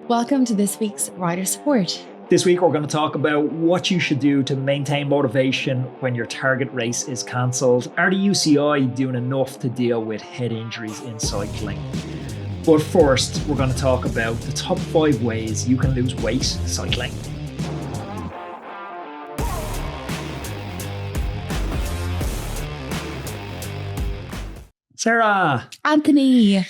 Welcome to this week's Rider Support. This week, we're going to talk about what you should do to maintain motivation when your target race is cancelled. Are the UCI doing enough to deal with head injuries in cycling? But first, we're going to talk about the top 5 ways you can lose weight cycling. Sarah. Anthony.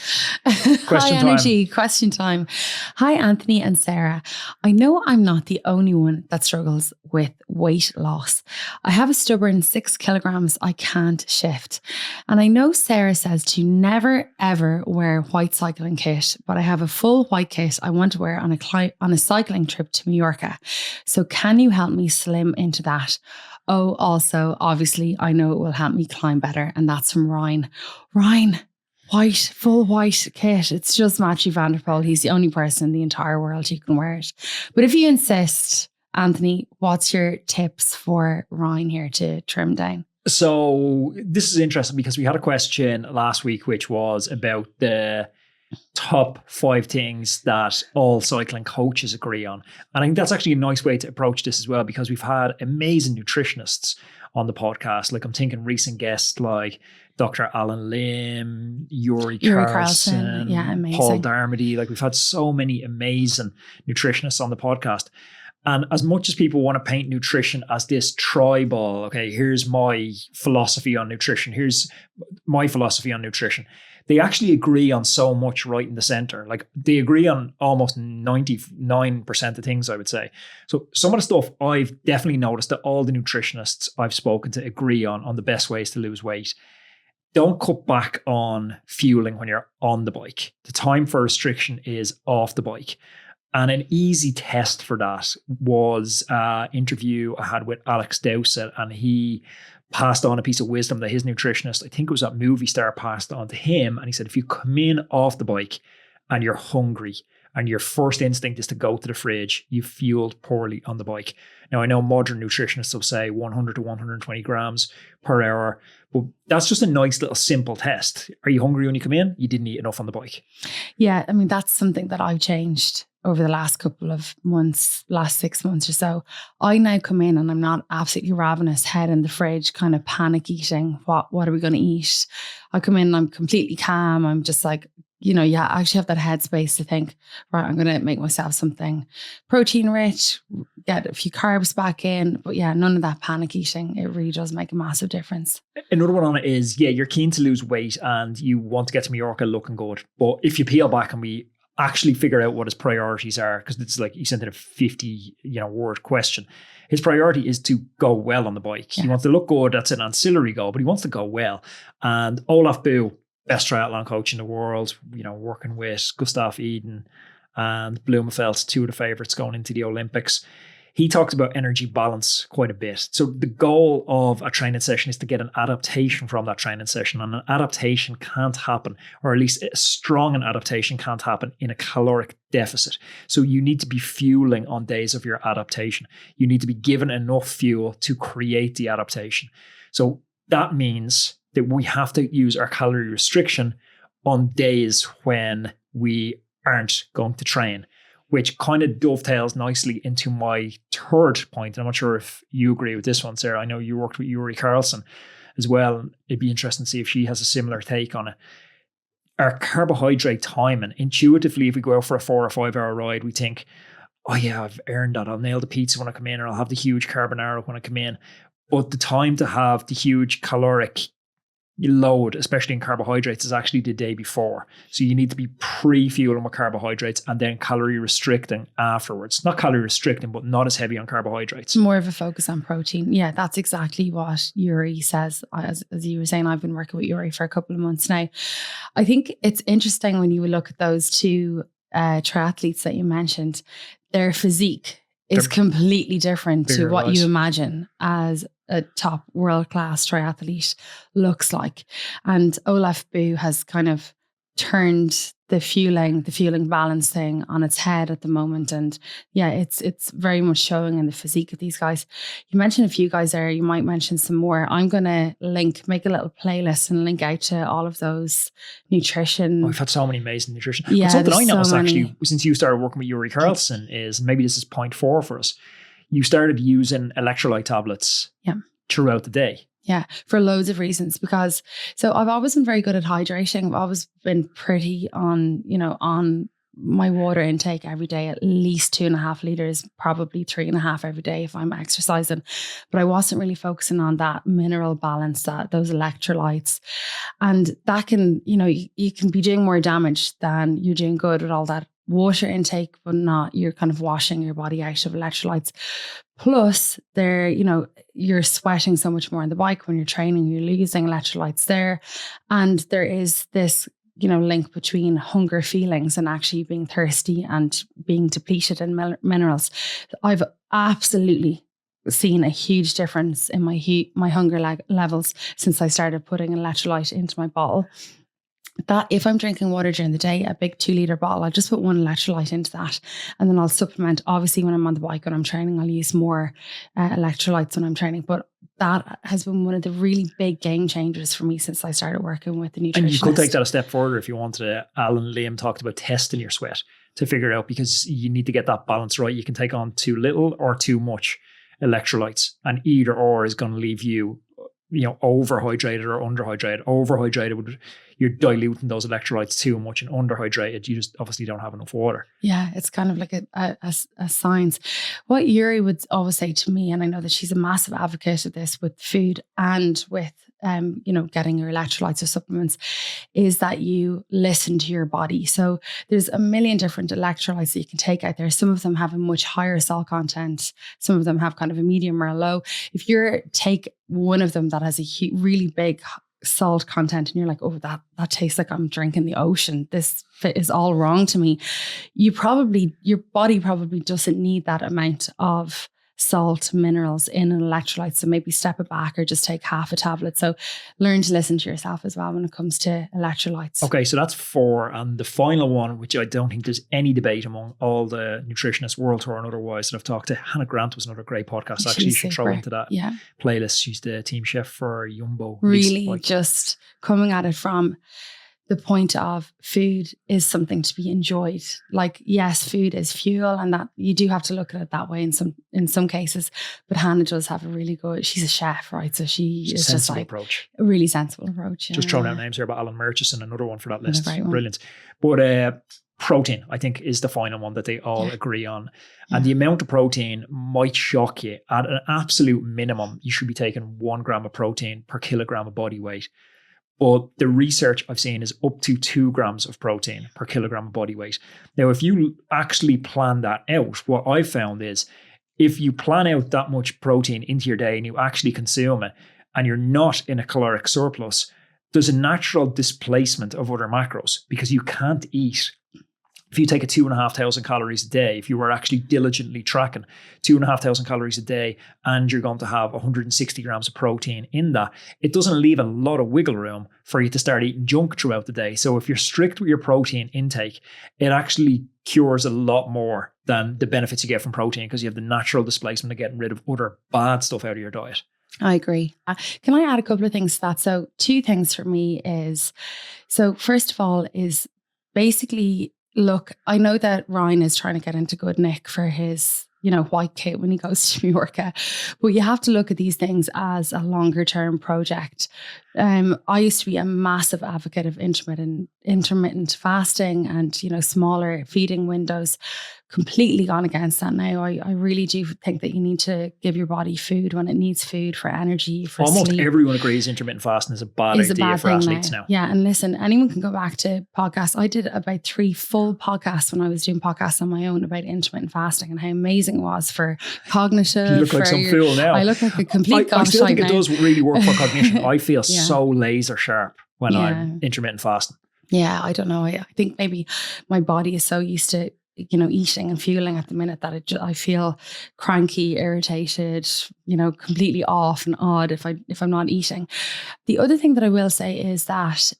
High energy. Question time. Hi, Anthony and Sarah. I know I'm not the only one that struggles with weight loss. I have a stubborn 6 kilograms I can't shift. And I know Sarah says to never, ever wear white cycling kit, but I have a full white kit I want to wear on a cycling trip to Mallorca. So can you help me slim into that? Oh, also, obviously, I know it will help me climb better. And that's from Ryan. Ryan, white, full white kit. It's just Matthew van der Poel. He's the only person in the entire world who can wear it. But if you insist, Anthony, what's your tips for Ryan here to trim down? So this is interesting because we had a question last week, which was about the top 5 things that all cycling coaches agree on. And I think that's actually a nice way to approach this as well, because we've had amazing nutritionists on the podcast. Like I'm thinking recent guests like Dr. Alan Lim, Yuri Carlson, Paul Darmody. Like we've had so many amazing nutritionists on the podcast. And as much as people want to paint nutrition as this tribal, okay, here's my philosophy on nutrition, here's my philosophy on nutrition, they actually agree on so much right in the center. Like they agree on almost 99% of things, I would say. So some of the stuff I've definitely noticed that all the nutritionists I've spoken to agree on the best ways to lose weight. Don't cut back on fueling when you're on the bike. The time for restriction is off the bike. And an easy test for that was an interview I had with Alex Dowsett, and he passed on a piece of wisdom that his nutritionist, I think it was at Movie Star, passed on to him. And he said, if you come in off the bike and you're hungry and your first instinct is to go to the fridge, you fueled poorly on the bike. Now, I know modern nutritionists will say 100 to 120 grams per hour, but that's just a nice little simple test. Are you hungry when you come in? You didn't eat enough on the bike. Yeah, I mean, that's something that I've changed over the last couple of months, last 6 months or so. I now come in and I'm not absolutely ravenous, head in the fridge, kind of panic eating. What are we going to eat? I come in and I'm completely calm. I'm just like, I actually have that headspace to think, right, I'm going to make myself something protein rich, get a few carbs back in. But yeah, none of that panic eating. It really does make a massive difference. Another one on it is, you're keen to lose weight and you want to get to Mallorca looking good. But if you peel back and we actually figure out what his priorities are, because it's like he sent in a 50 word question. His priority is to go well on the bike. Yeah. He wants to look good. That's an ancillary goal, but he wants to go well. And Olaf Boo, best triathlon coach in the world, working with Gustav Eden and Blumenfeld, 2 of the favorites going into the Olympics. He talks about energy balance quite a bit. So the goal of a training session is to get an adaptation from that training session. And an adaptation can't happen, or at least a strong an adaptation can't happen in a caloric deficit. So you need to be fueling on days of your adaptation. You need to be given enough fuel to create the adaptation. So that means that we have to use our calorie restriction on days when we aren't going to train, which kind of dovetails nicely into my third point. I'm not sure if you agree with this one, Sarah. I know you worked with Yuri Carlson as well. And it'd be interesting to see if she has a similar take on it. Our carbohydrate timing, intuitively, if we go out for a 4 or 5 hour ride, we think, oh yeah, I've earned that. I'll nail the pizza when I come in, or I'll have the huge carbonara when I come in. But the time to have the huge caloric load, especially in carbohydrates, is actually the day before. So you need to be pre-fueling with carbohydrates and then calorie restricting afterwards. Not calorie restricting, but not as heavy on carbohydrates. More of a focus on protein. Yeah, that's exactly what Yuri says. As you were saying, I've been working with Yuri for a couple of months now. I think it's interesting when you look at those 2 triathletes that you mentioned, their physique is completely different to what you imagine as a top world-class triathlete looks like. And Olaf Boo has kind of turned the fueling balance thing on its head at the moment. And yeah, it's very much showing in the physique of these guys. You mentioned a few guys there. You might mention some more. I'm going to make a little playlist and link out to all of those nutrition. We've had so many amazing nutrition. Yeah, but something I noticed so actually, since you started working with Yuri Carlson, is maybe this is point 4 for us. You started using electrolyte tablets throughout the day. Yeah, for loads of reasons. Because I've always been very good at hydrating. I've always been pretty on my water intake every day, at least 2.5 liters, probably 3.5 every day if I'm exercising. But I wasn't really focusing on that mineral balance, those electrolytes. And that can, you can be doing more damage than you're doing good with all that water intake, but not, you're kind of washing your body out of electrolytes. Plus, you're sweating so much more on the bike when you're training, you're losing electrolytes there. And there is this, link between hunger feelings and actually being thirsty and being depleted in minerals. I've absolutely seen a huge difference in my hunger levels since I started putting electrolyte into my bottle. That if I'm drinking water during the day, a big 2-liter bottle, I'll just put 1 electrolyte into that. And then I'll supplement. Obviously, when I'm on the bike, when I'm training, I'll use more electrolytes when I'm training. But that has been one of the really big game changers for me since I started working with the nutritionist. And you could take that a step further if you wanted to. Alan and Liam talked about testing your sweat to figure out, because you need to get that balance right. You can take on too little or too much electrolytes, and either or is going to leave you overhydrated or underhydrated. Overhydrated, you're diluting those electrolytes too much, and underhydrated, you just obviously don't have enough water. Yeah, it's kind of like a science. What Yuri would always say to me, and I know that she's a massive advocate of this with food and with getting your electrolytes or supplements, is that you listen to your body. So there's a million different electrolytes that you can take out there. Some of them have a much higher salt content. Some of them have kind of a medium or a low. If you take one of them that has a really big salt content and you're like, oh, that tastes like I'm drinking the ocean, this is all wrong to me, your body probably doesn't need that amount of salt, minerals in an electrolyte. So maybe step it back or just take half a tablet. So learn to listen to yourself as well when it comes to electrolytes. Okay, so that's 4. And the final one, which I don't think there's any debate among all the nutritionists, world tour and otherwise, that I've talked to. Hannah Grant was another great podcast. Actually, you should throw into that playlist. She's the team chef for Jumbo. Really just coming at it from the point of food is something to be enjoyed. Like, yes, food is fuel, and that you do have to look at it that way in some cases. But Hannah does have a really good, she's a chef, right? So she's just like approach. A really sensible approach. Just throwing out names here about Alan Murchison, another one for that list. Brilliant. But protein, I think, is the final one that they all agree on. And the amount of protein might shock you. At an absolute minimum, you should be taking 1 gram of protein per kilogram of body weight. But the research I've seen is up to 2 grams of protein per kilogram of body weight. Now, if you actually plan that out, what I've found is if you plan out that much protein into your day and you actually consume it and you're not in a caloric surplus, there's a natural displacement of other macros because you can't eat. If you take a 2,500 calories a day, if you were actually diligently tracking 2,500 calories a day and you're going to have 160 grams of protein in that, it doesn't leave a lot of wiggle room for you to start eating junk throughout the day. So if you're strict with your protein intake, it actually cures a lot more than the benefits you get from protein because you have the natural displacement of getting rid of other bad stuff out of your diet. I agree. Can I add a couple of things to that? So 2 things for me is, so first of all is basically, look, I know that Ryan is trying to get into good nick for his, white kit when he goes to Mallorca, but you have to look at these things as a longer term project. I used to be a massive advocate of intermittent fasting and, smaller feeding windows. Completely gone against that now. I really do think that you need to give your body food when it needs food for energy, for Almost sleep. Everyone agrees intermittent fasting is a bad idea for athletes now. Yeah, and listen, anyone can go back to podcasts. I did about 3 full podcasts when I was doing podcasts on my own about intermittent fasting and how amazing it was for cognitive. You look like some fool now. I look like a complete I still think it does really work for cognition. I feel so laser sharp when I'm intermittent fasting. Yeah, I don't know. I think maybe my body is so used to eating and fueling at the minute that I feel cranky, irritated, completely off and odd if I'm not eating. The other thing that I will say is that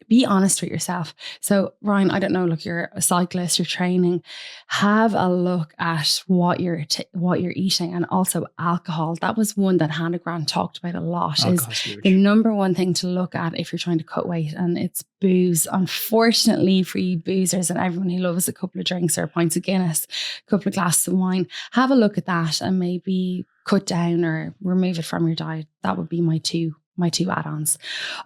be honest with yourself. So Ryan, I don't know, look, you're a cyclist, you're training, have a look at what you're eating, and also alcohol. That was one that Hannah Grant talked about a lot. Alcohol's huge. The number one thing to look at if you're trying to cut weight, and it's booze. Unfortunately for you boozers and everyone who loves a couple of drinks or pints of Guinness, a couple of glasses of wine, have a look at that and maybe cut down or remove it from your diet. That would be my two add-ons.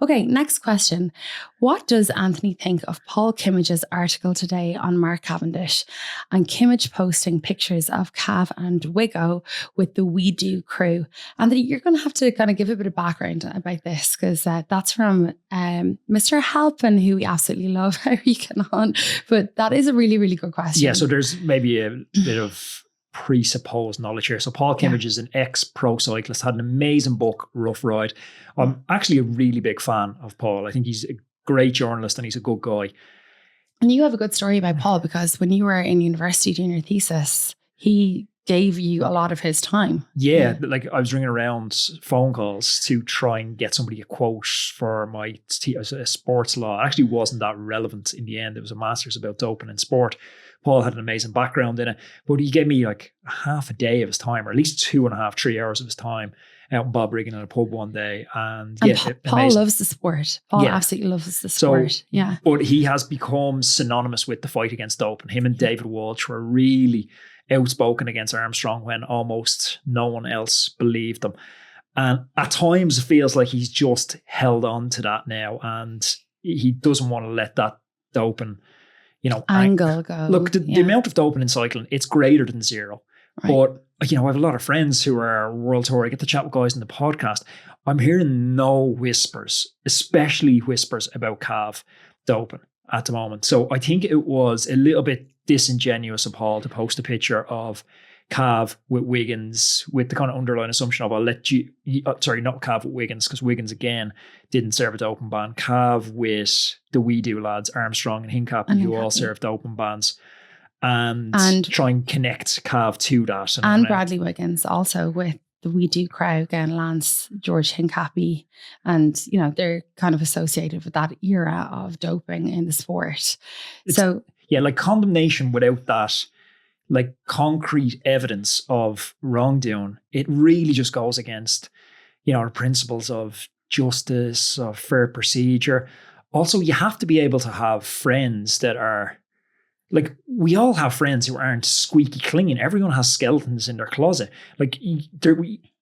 Okay, next question. What does Anthony think of Paul Kimmage's article today on Mark Cavendish and Kimmage posting pictures of Cav and Wiggo with the We Do crew? Anthony, you're going to have to kind of give a bit of background about this, because that's from Mr. Halpin, who we absolutely love. How are you getting on? But that is a really, really good question. Yeah, so there's maybe a bit of presupposed knowledge here. So Paul Kimmage is an ex-pro cyclist, had an amazing book, Rough Ride. I'm actually a really big fan of Paul. I think he's a great journalist and he's a good guy. And you have a good story about Paul, because when you were in university doing your thesis, he gave you a lot of his time. Yeah, like I was ringing around phone calls to try and get somebody a quote for my sports law. It actually wasn't that relevant in the end. It was a master's about doping in sport. Paul had an amazing background in it, but he gave me like half a day of his time, or at least 2.5, 3 hours of his time out in Bob Riggin in a pub one day. And Paul loves the sport. Paul absolutely loves the sport. But he has become synonymous with the fight against doping. Him and David Walsh were really outspoken against Armstrong when almost no one else believed them. And at times it feels like he's just held on to that now, and he doesn't want to let that doping angle go. Look, the amount of doping in cycling, it's greater than zero. Right. But, I have a lot of friends who are world tour. I get to chat with guys in the podcast. I'm hearing no whispers, especially whispers about Cav doping at the moment. So I think it was a little bit disingenuous of Paul to post a picture of Cav with Wiggins, with the kind of underlying assumption of, I'll let you, not Cav with Wiggins, because Wiggins again didn't serve a doping ban. Cav with the We Do lads, Armstrong and Hincapie, who all served doping bans, and try and connect Cav to that. And Bradley Wiggins also with the We Do crowd, again, Lance, George Hincapie, and they're kind of associated with that era of doping in the sport. Like condemnation without that like concrete evidence of wrongdoing, it really just goes against, the principles of justice, of fair procedure. Also, you have to be able to have friends that are, like, we all have friends who aren't squeaky clean. Everyone has skeletons in their closet. Like,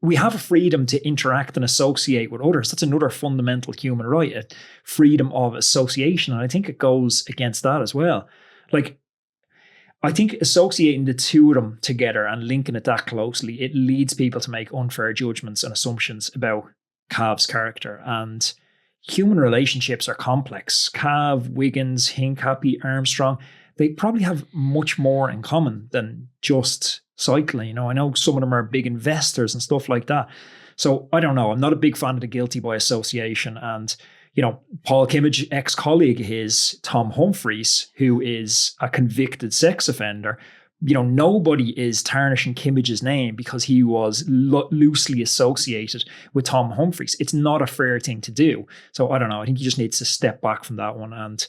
we have a freedom to interact and associate with others. That's another fundamental human right, a freedom of association. And I think it goes against that as well. Like, I think associating the two of them together and linking it that closely, it leads people to make unfair judgments and assumptions about Cav's character. And human relationships are complex. Cav, Wiggins, Hincapie, Armstrong, they probably have much more in common than just cycling. I know some of them are big investors and stuff like that. So I don't know. I'm not a big fan of the guilty by association. And Paul Kimmage, ex-colleague of his, Tom Humphreys, who is a convicted sex offender, nobody is tarnishing Kimmage's name because he was loosely associated with Tom Humphreys. It's not a fair thing to do. So I don't know. I think he just needs to step back from that one. And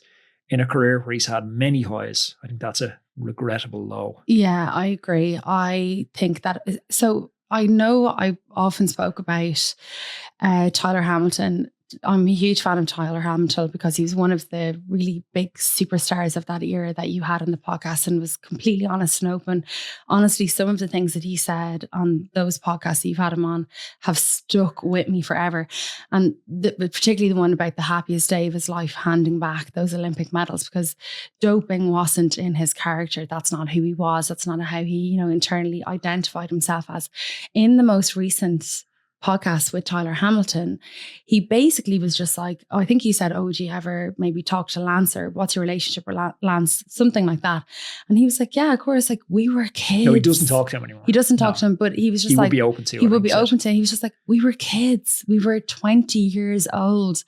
in a career where he's had many highs, I think that's a regrettable low. Yeah, I agree. I think that, so I know I often spoke about Tyler Hamilton. I'm a huge fan of Tyler Hamilton because he was one of the really big superstars of that era that you had on the podcast, and was completely honest and open. Honestly, some of the things that he said on those podcasts that you've had him on have stuck with me forever. And particularly the one about the happiest day of his life, handing back those Olympic medals, because doping wasn't in his character. That's not who he was. That's not how he, internally identified himself as. In the most recent podcast with Tyler Hamilton, he basically was just like, I think he said, would you ever maybe talk to Lance, or what's your relationship with Lance? Something like that. And he was like, yeah, of course, like, we were kids. No, he doesn't talk to him anymore. He doesn't talk to him, but he was just he like, would be open to it. He would be open to it. He was just like, we were kids. We were 20 years old.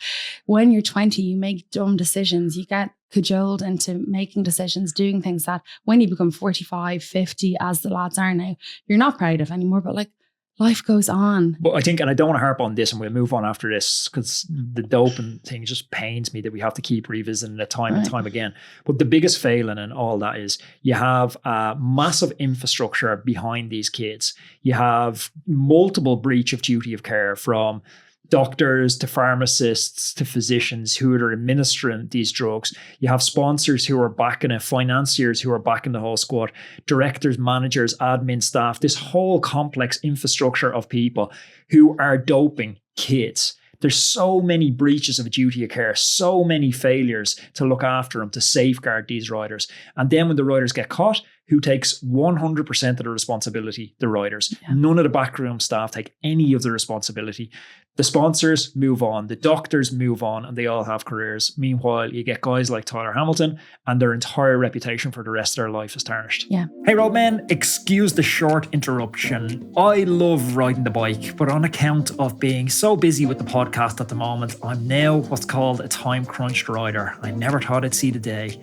When you're 20, you make dumb decisions. You get cajoled into making decisions, doing things that when you become 45, 50, as the lads are now, you're not proud of anymore, but like, life goes on. But I think, and I don't want to harp on this, and we'll move on after this, because the doping thing just pains me that we have to keep revisiting it time and time again. But the biggest failing in all that is you have a massive infrastructure behind these kids. You have multiple breach of duty of care, from doctors to pharmacists to physicians who are administering these drugs. You have sponsors who are backing it, financiers who are backing the whole squad, directors, managers, admin staff, this whole complex infrastructure of people who are doping kids. There's so many breaches of duty of care, so many failures to look after them, to safeguard these riders. And then when the riders get caught, who takes 100% of the responsibility? The riders. Yeah. None of the backroom staff take any of the responsibility. The sponsors move on, the doctors move on, and they all have careers. Meanwhile, you get guys like Tyler Hamilton, and their entire reputation for the rest of their life is tarnished. Yeah. Hey, Roadman, excuse the short interruption. I love riding the bike, but on account of being so busy with the podcast at the moment, I'm now what's called a time-crunched rider. I never thought I'd see the day.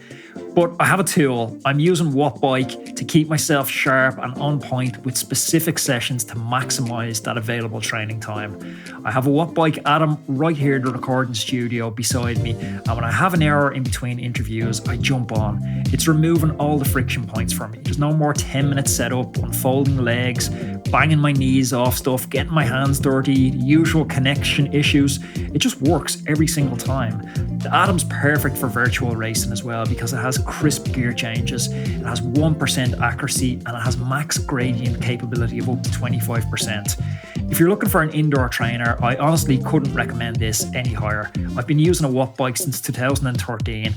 But I have a tool. I'm using Wattbike to keep myself sharp and on point with specific sessions to maximize that available training time. I have a Wattbike Adam right here in the recording studio beside me, and when I have an hour in between interviews, I jump on. It's removing all the friction points for me. There's no more 10-minute setup, unfolding legs, banging my knees off stuff, getting my hands dirty, the usual connection issues. It just works every single time. The Adam's perfect for virtual racing as well, because it has crisp gear changes, it has 1% accuracy, and it has max gradient capability of up to 25%. If you're looking for an indoor trainer, I honestly couldn't recommend this any higher. I've been using a Wattbike since 2013.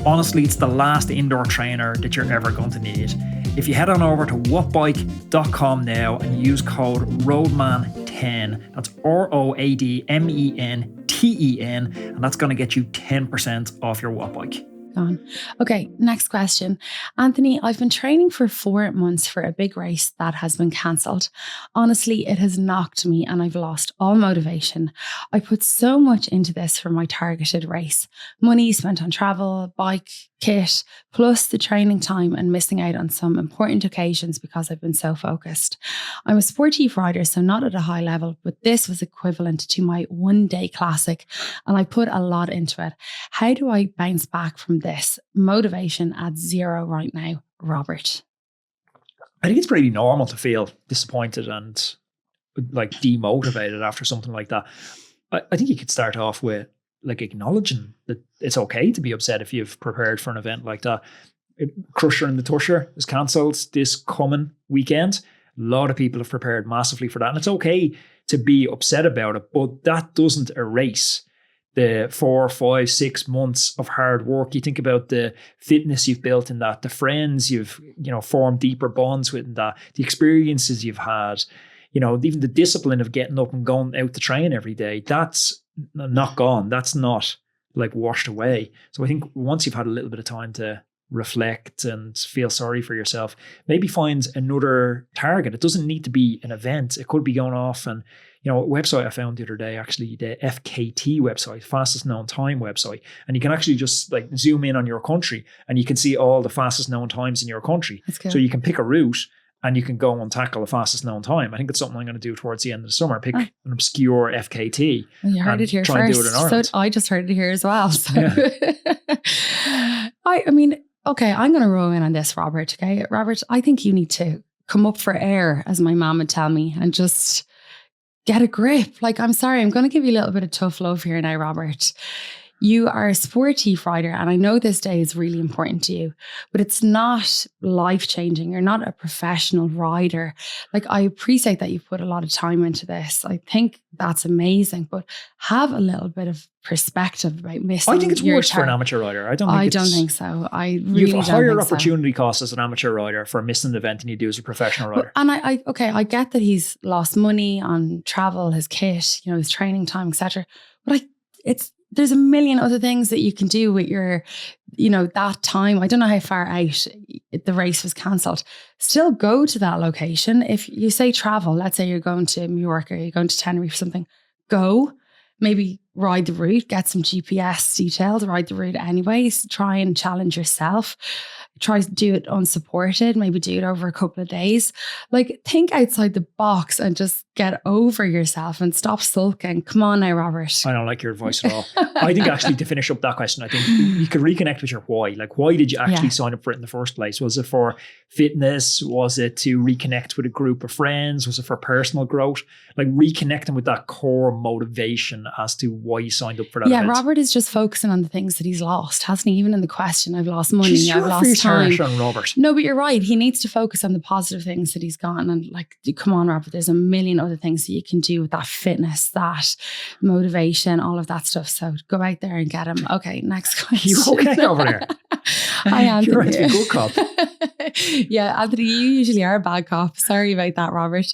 Honestly, it's the last indoor trainer that you're ever going to need. If you head on over to wattbike.com now and use code ROADMAN10, that's ROADMENTEN, and that's going to get you 10% off your Wattbike. Okay, next question. Anthony, I've been training for 4 months for a big race that has been cancelled. Honestly, it has knocked me and I've lost all motivation. I put so much into this for my targeted race. Money spent on travel, bike, kit, plus the training time and missing out on some important occasions because I've been so focused. I'm a sportive rider, so not at a high level, but this was equivalent to my one-day classic and I put a lot into it. How do I bounce back from this? Motivation at 0 right now. Robert. I think it's pretty normal to feel disappointed and like demotivated after something like that. I think you could start off with like acknowledging that it's okay to be upset if you've prepared for an event like that. Crusher and the Tusher is cancelled this coming weekend. A lot of people have prepared massively for that, and it's okay to be upset about it, but that doesn't erase the 4, 5, 6 months of hard work. You think about the fitness you've built in that, the friends you've, formed deeper bonds with in that, the experiences you've had, even the discipline of getting up and going out to train every day. That's not gone. That's not like washed away. So I think once you've had a little bit of time to reflect and feel sorry for yourself, maybe find another target. It doesn't need to be an event. It could be going off and, a website I found the other day, actually the FKT website, fastest known time website. And you can actually just like zoom in on your country and you can see all the fastest known times in your country. So you can pick a route and you can go and tackle the fastest known time. I think it's something I'm going to do towards the end of the summer. Pick an obscure FKT. Well, you heard it here try first. And do it in Ireland. So I just heard it here as well. So. Yeah. I mean, okay, I'm going to roll in on this, Robert. Okay, Robert, I think you need to come up for air, as my mom would tell me, and just get a grip. Like, I'm sorry, I'm going to give you a little bit of tough love here now, Robert. You are a sportive rider, and I know this day is really important to you, but it's not life-changing. You're not a professional rider. Like, I appreciate that you've put a lot of time into this. I think that's amazing, but have a little bit of perspective about missing. I think it's worse for an amateur rider. I don't think so. I really you have a higher opportunity cost as an amateur rider for missing an event than you do as a professional rider. And I get that he's lost money on travel, his kit, his training time, etc. But there's a million other things that you can do with your, that time. I don't know how far out the race was cancelled. Still go to that location. If you say travel, let's say you're going to Mallorca or you're going to Tenerife or something, go. Maybe ride the route, get some GPS details, ride the route anyways, try and challenge yourself. try to do it unsupported, maybe do it over a couple of days. Like, think outside the box and just get over yourself and stop sulking. Come on now, Robert. I don't like your advice at all. I think actually, to finish up that question, I think you could reconnect with your why. Like, why did you actually sign up for it in the first place? Was it for fitness? Was it to reconnect with a group of friends? Was it for personal growth? Like, reconnecting with that core motivation as to why you signed up for that event. Robert is just focusing on the things that he's lost, hasn't he? Even in the question, I've lost money, I've lost time. On Robert. No, but you're right. He needs to focus on the positive things that he's gotten. And like, come on, Robert, there's a million other things that you can do with that fitness, that motivation, all of that stuff. So go out there and get him. Okay, next question. You okay over there? Hi, Anthony. You're right to be a good cop. Yeah, Anthony, you usually are a bad cop. Sorry about that, Robert.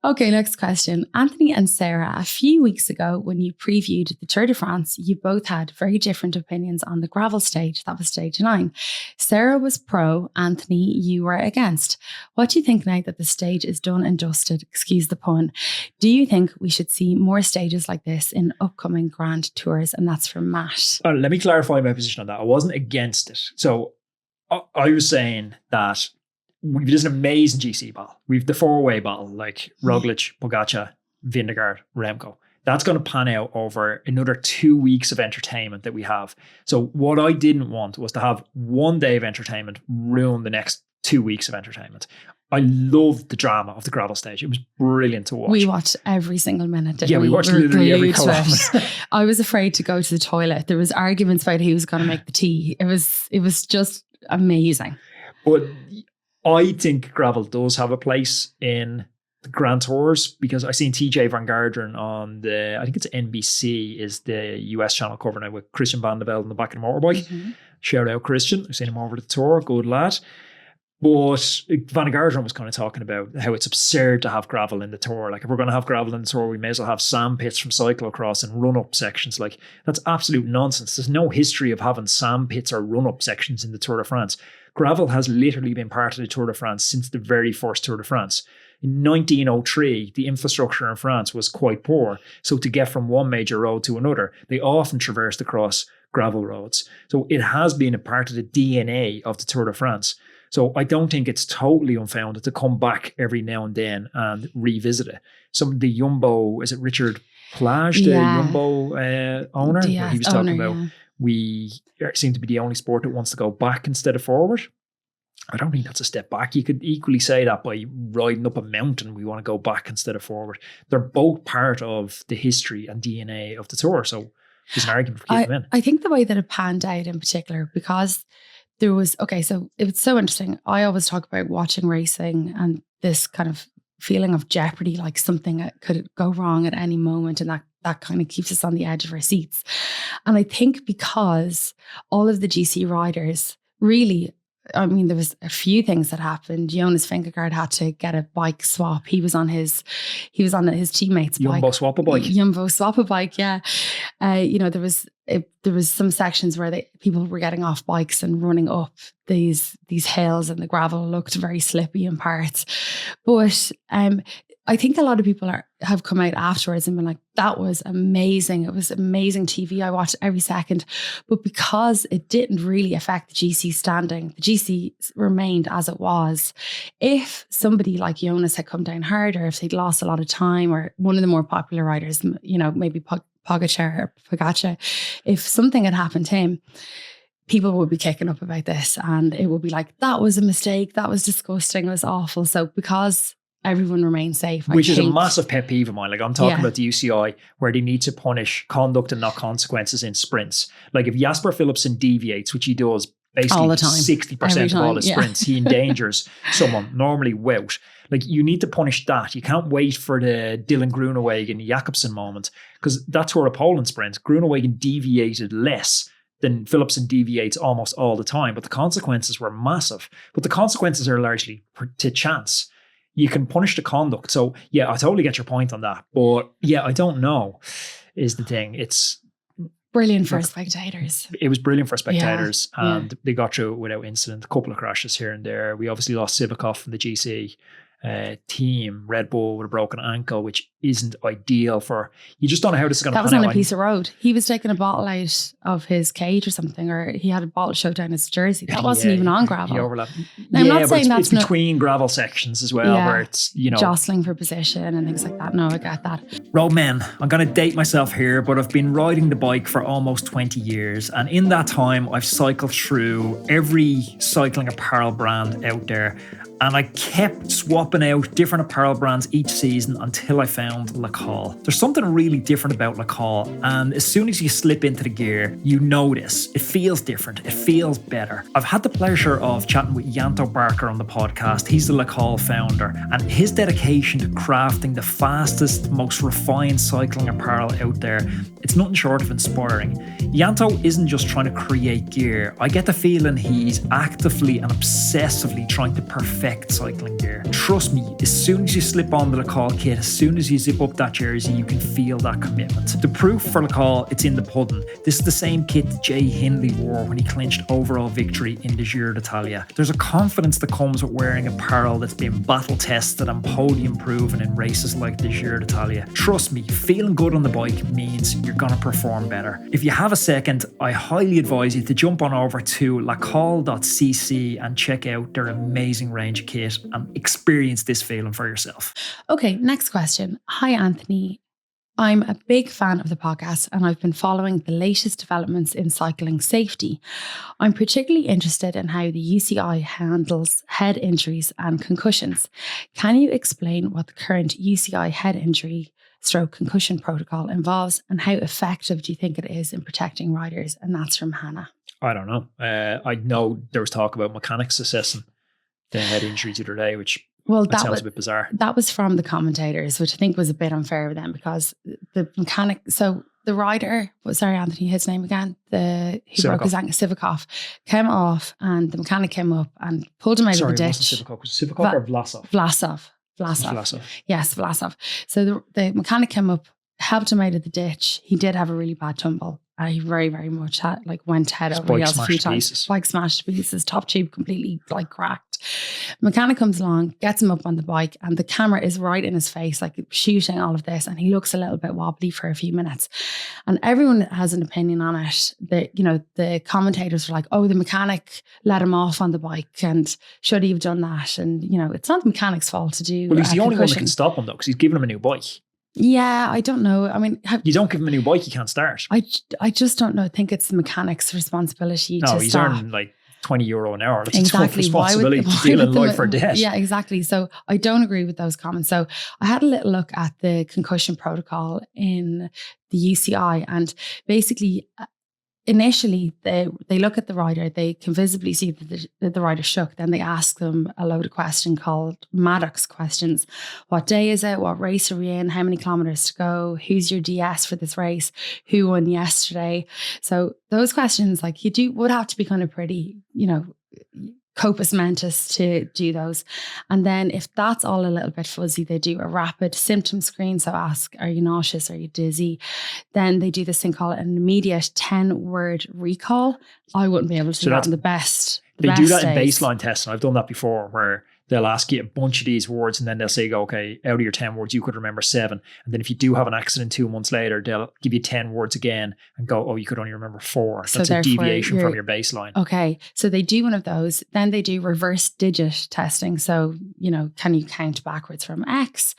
Okay, next question. Anthony and Sarah, a few weeks ago when you previewed the Tour de France, you both had very different opinions on the gravel stage. That was stage 9. Sarah was pro, Anthony, you were against. What do you think now that the stage is done and dusted? Excuse the pun. Do you think we should see more stages like this in upcoming grand tours? And that's from Matt. Let me clarify my position on that. I wasn't against it. So I was saying that we've just an amazing GC battle. We've the 4-way battle, like Roglic, Pogačar, Vingegaard, Remco. That's going to pan out over another 2 weeks of entertainment that we have. So what I didn't want was to have one day of entertainment ruin the next 2 weeks of entertainment. I loved the drama of the gravel stage. It was brilliant to watch. We watched every single minute, didn't we? Yeah, we watched literally every kilometre. I was afraid to go to the toilet. There was arguments about who was going to make the tea. It was just amazing. But I think gravel does have a place in the Grand Tours because I seen TJ Van Garderen on I think it's NBC is the US channel cover now with Christian Van de Velde in the back of the motorbike. Mm-hmm. Shout out Christian. I've seen him over the tour. Good lad. But Van Garderen was kind of talking about how it's absurd to have gravel in the tour. Like, if we're going to have gravel in the tour, we may as well have sand pits from cyclocross and run-up sections. Like, that's absolute nonsense. There's no history of having sand pits or run-up sections in the Tour de France. Gravel has literally been part of the Tour de France since the very first Tour de France. In 1903, the infrastructure in France was quite poor. So to get from one major road to another, they often traversed across gravel roads. So it has been a part of the DNA of the Tour de France. So I don't think it's totally unfounded to come back every now and then and revisit it. Some of the Jumbo, is it Richard Plage, the Jumbo owner? He was talking about we seem to be the only sport that wants to go back instead of forward. I don't think that's a step back. You could equally say that by riding up a mountain, we want to go back instead of forward. They're both part of the history and DNA of the tour. So there's an argument for keeping them in. I think the way that it panned out in particular, because there was, so it was so interesting. I always talk about watching racing and this kind of feeling of jeopardy, like something that could go wrong at any moment. And that kind of keeps us on the edge of our seats. And I think because all of the GC riders really, I mean, there was a few things that happened. Jonas Vingegaard had to get a bike swap. He was on his teammate's bike. Jumbo swap a bike, yeah. There was some sections where people were getting off bikes and running up these hills, and the gravel looked very slippy in parts. But I think a lot of people have come out afterwards and been like, that was amazing. It was amazing TV. I watched every second. But because it didn't really affect the GC standing, the GC remained as it was. If somebody like Jonas had come down harder, if they'd lost a lot of time, or one of the more popular riders, maybe Pogačar, if something had happened to him, people would be kicking up about this, and it would be like, that was a mistake. That was disgusting. It was awful. So because everyone remains safe. Which is a massive pet peeve of mine. Like, I'm talking about the UCI, where they need to punish conduct and not consequences in sprints. Like, if Jasper Philipsen deviates, which he does basically 60% of all his sprints, he endangers someone, normally Wout. Like, you need to punish that. You can't wait for the Dylan Groenewegen Jakobsen moment, because that's where a Poland sprint, Groenewegen deviated less than Philipsen deviates almost all the time, but the consequences were massive. But the consequences are largely to chance. You can punish the conduct. So yeah, I totally get your point on that. But yeah, I don't know is the thing. It's brilliant for spectators. It was brilliant for spectators, and they got through it without incident. A couple of crashes here and there. We obviously lost Sivakov from the GC. team, Red Bull with a broken ankle, which isn't ideal for, you just don't know how this is going to pan out. That was on a piece of road. He was taking a bottle out of his cage or something, or he had a bottle shoved down his jersey. That wasn't even on gravel. Now, I'm not saying that's between gravel sections as well, where it's, jostling for position and things like that. No, I get that. Roadman, I'm going to date myself here, but I've been riding the bike for almost 20 years. And in that time, I've cycled through every cycling apparel brand out there. And I kept swapping out different apparel brands each season until I found Le Col. There's something really different about Le Col, and as soon as you slip into the gear, you notice it feels different. It feels better. I've had the pleasure of chatting with Yanto Barker on the podcast. He's the Le Col founder, and his dedication to crafting the fastest, most refined cycling apparel out there, it's nothing short of inspiring. Yanto isn't just trying to create gear. I get the feeling he's actively and obsessively trying to perfect cycling gear. Trust me, as soon as you slip on the Le Col kit, as soon as you zip up that jersey, you can feel that commitment. The proof for Le Col, it's in the pudding. This is the same kit Jay Hindley wore when he clinched overall victory in the Giro d'Italia. There's a confidence that comes with wearing apparel that's been battle tested and podium proven in races like the Giro d'Italia. Trust me, feeling good on the bike means you're going to perform better. If you have a second, I highly advise you to jump on over to lacol.cc and check out their amazing range of kit and experience this feeling for yourself. Okay, next question. Hi, Anthony. I'm a big fan of the podcast and I've been following the latest developments in cycling safety. I'm particularly interested in how the UCI handles head injuries and concussions. Can you explain what the current UCI head injury / concussion protocol involves and how effective do you think it is in protecting riders? And that's from Hannah. I don't know. I know there was talk about mechanics assessing the head injuries the other day, which sounds a bit bizarre. That was from the commentators, which I think was a bit unfair of them because the mechanic, so the rider, Anthony, his name again, he broke his ankle, Sivakov, came off and the mechanic came up and pulled him out of the ditch. It wasn't Sivakov. Was it Sivakov or Vlasov? Vlasov. Yes, Vlasov. So the mechanic came up, helped him out of the ditch. He did have a really bad tumble. He very, very much went head over heels a few times. Bike smashed to pieces, top tube completely cracked. Mechanic comes along, gets him up on the bike, and the camera is right in his face, shooting all of this, and he looks a little bit wobbly for a few minutes. And everyone has an opinion on it. The commentators are like, oh, the mechanic let him off on the bike, and should he have done that? And it's not the mechanic's fault to do. Well, he's the only one that can stop him though, because he's given him a new bike. Yeah, I don't know. I mean, you don't give him a new bike, you can't start. I just don't know. I think it's the mechanic's responsibility to stop. No, he's earning €20 an hour. That's exactly. A tough responsibility to deal in life or death. Yeah, exactly. So I don't agree with those comments. So I had a little look at the concussion protocol in the UCI, and basically initially they look at the rider, they can visibly see that the rider shook. Then they ask them a load of questions called Maddox questions. What day is it? What race are we in? How many kilometers to go? Who's your DS for this race? Who won yesterday? So those questions, would have to be kind of pretty, corpus mentis to do those. And then if that's all a little bit fuzzy, they do a rapid symptom screen. So ask, are you nauseous? Are you dizzy? Then they do this thing called an immediate 10-word recall. I wouldn't be able to do that in the best. They do that in baseline testing. I've done that before where they'll ask you a bunch of these words and then they'll say, okay, out of your 10 words, you could remember 7. And then if you do have an accident 2 months later, they'll give you 10 words again and go, oh, you could only remember 4. So that's a deviation from your baseline. Okay. So they do one of those. Then they do reverse digit testing. So, can you count backwards from X?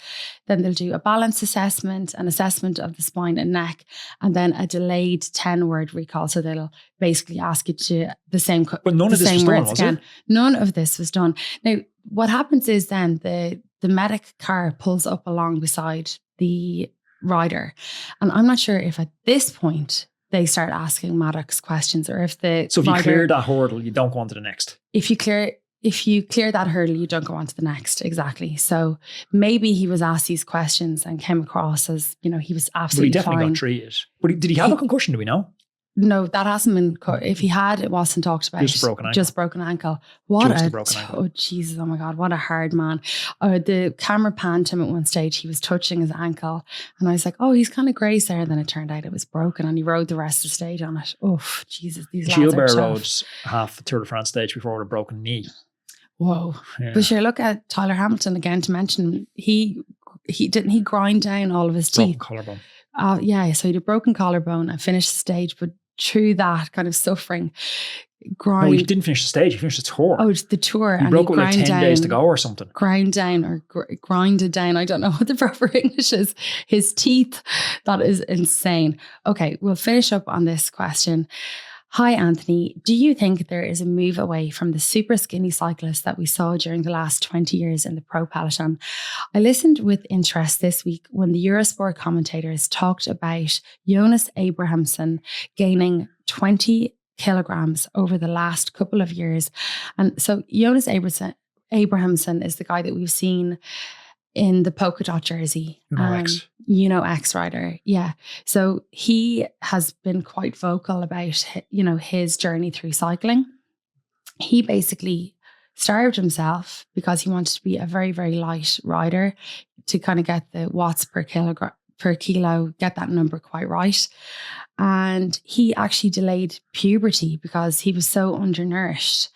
Then they'll do a balance assessment, an assessment of the spine and neck, and then a delayed 10-word recall. So they'll basically ask you to the same words But none of this was done, was it? None of this was done. Now, what happens is then the medic car pulls up along beside the rider. And I'm not sure if at this point they start asking Maddox questions or if So if you clear that hurdle, you don't go on to the next. If you clear that hurdle, you don't go on to the next. Exactly. So maybe he was asked these questions and came across as, he was absolutely fine. But he definitely got treated. But did he have a concussion? Do we know? No, that hasn't been. If he had, it wasn't talked about. Just broken ankle. Oh Jesus! Oh my God! What a hard man. The camera panned him at one stage. He was touching his ankle, and I was like, "Oh, he's kind of grazed there." And then it turned out it was broken, and he rode the rest of the stage on it. Oh Jesus! These lads are tough. Gilbert rode half the Tour de France stage before with a broken knee. Whoa. Yeah. But sure, look at Tyler Hamilton again to mention, he grind down all of his teeth. Collarbone. Yeah, so he had a broken collarbone and finished the stage, but through that kind of suffering, No, he didn't finish the stage. He finished the tour. Oh, it's the tour. He broke it with like 10 days to go or something. Grinded down. I don't know what the proper English is. His teeth. That is insane. Okay, we'll finish up on this question. Hi, Anthony. Do you think there is a move away from the super skinny cyclists that we saw during the last 20 years in the pro peloton? I listened with interest this week when the Eurosport commentators talked about Jonas Abrahamsson gaining 20 kilograms over the last couple of years. And so Jonas Abrahamsson is the guy that we've seen in the polka dot jersey. X rider. Yeah. So he has been quite vocal about, his journey through cycling. He basically starved himself because he wanted to be a very, very light rider to kind of get the watts per kilo, get that number quite right. And he actually delayed puberty because he was so undernourished.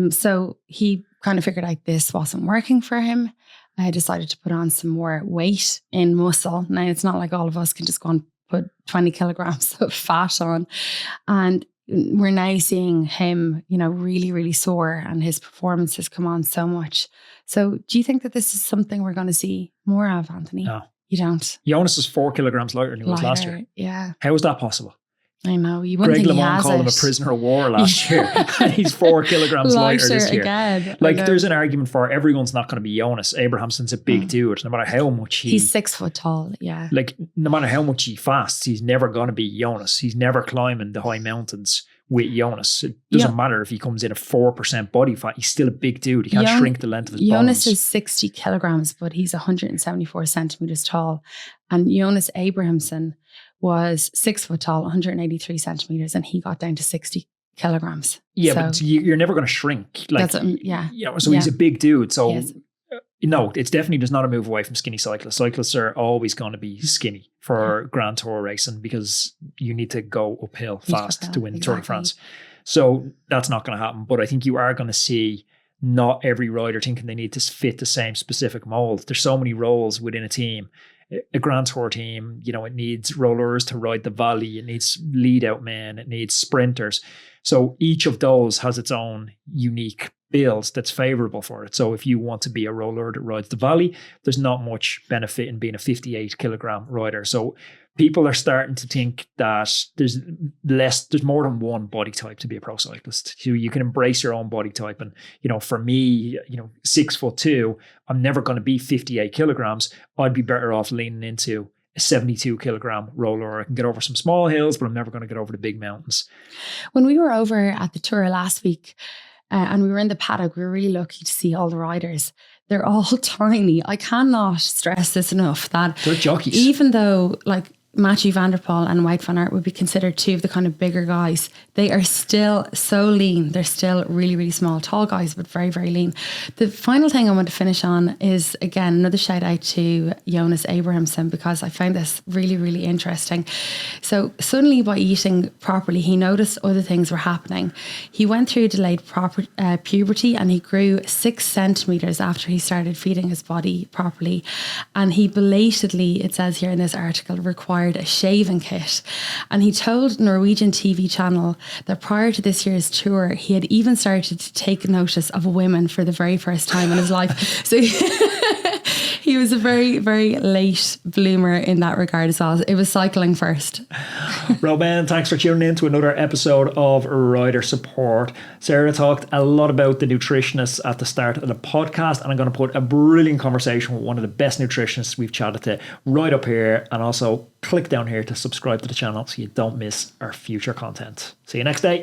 So he kind of figured out this wasn't working for him. I decided to put on some more weight in muscle. Now, it's not like all of us can just go and put 20 kilograms of fat on. And we're now seeing him, really, really soar, and his performance has come on so much. So do you think that this is something we're going to see more of, Anthony? No. You don't? Jonas is 4 kilograms lighter than he was last year. Yeah. How is that possible? I know. You wouldn't Greg think LeMond called him a prisoner of war last year. And he's 4 kilograms lighter this year. Again. Like, there's an argument for everyone's not going to be Jonas. Abrahamsson's a big dude. No matter how much he's 6 foot tall. Yeah. Like, no matter how much he fasts, he's never going to be Jonas. He's never climbing the high mountains with Jonas. It doesn't matter if he comes in at 4% body fat. He's still a big dude. He can't shrink the length of his Jonas bones. is 60 kilograms, but he's 174 centimeters tall. And Jonas Abrahamsson was 6 foot tall, 183 centimeters, and he got down to 60 kilograms. Yeah, so, but you're never going to shrink. Like, so he's a big dude. So no, it's definitely does not a move away from skinny cyclists. Cyclists are always going to be skinny for Grand Tour racing because you need to go uphill fast to win the Tour de France. So that's not going to happen. But I think you are going to see not every rider thinking they need to fit the same specific mold. There's so many roles within a team. A Grand Tour team, it needs rollers to ride the valley. It needs lead out men. It needs sprinters. So each of those has its own unique build that's favorable for it. So if you want to be a roller that rides the valley, there's not much benefit in being a 58 kilogram rider. So people are starting to think that there's more than one body type to be a pro cyclist. So you can embrace your own body type. And, for me, 6'2", I'm never going to be 58 kilograms. I'd be better off leaning into a 72 kilogram roller. I can get over some small hills, but I'm never going to get over the big mountains. When we were over at the tour last week, and we were in the paddock, we were really lucky to see all the riders. They're all tiny. I cannot stress this enough that they're jockeys. Even though Mathieu van der Poel and Wout van Aert would be considered two of the kind of bigger guys, they are still so lean. They're still really, really small, tall guys, but very, very lean. The final thing I want to finish on is, again, another shout out to Jonas Abrahamsson, because I found this really, really interesting. So suddenly, by eating properly, he noticed other things were happening. He went through delayed puberty, and he grew 6 centimeters after he started feeding his body properly. And he belatedly, it says here in this article, required a shaving kit. And he told Norwegian TV channel that prior to this year's tour, he had even started to take notice of women for the very first time in his life. So he was a very, very late bloomer in that regard as well. It was cycling first. Roadman, thanks for tuning in to another episode of Rider Support. Sarah talked a lot about the nutritionists at the start of the podcast, and I'm going to put a brilliant conversation with one of the best nutritionists we've chatted to right up here, and also click down here to subscribe to the channel so you don't miss our future content. See you next day.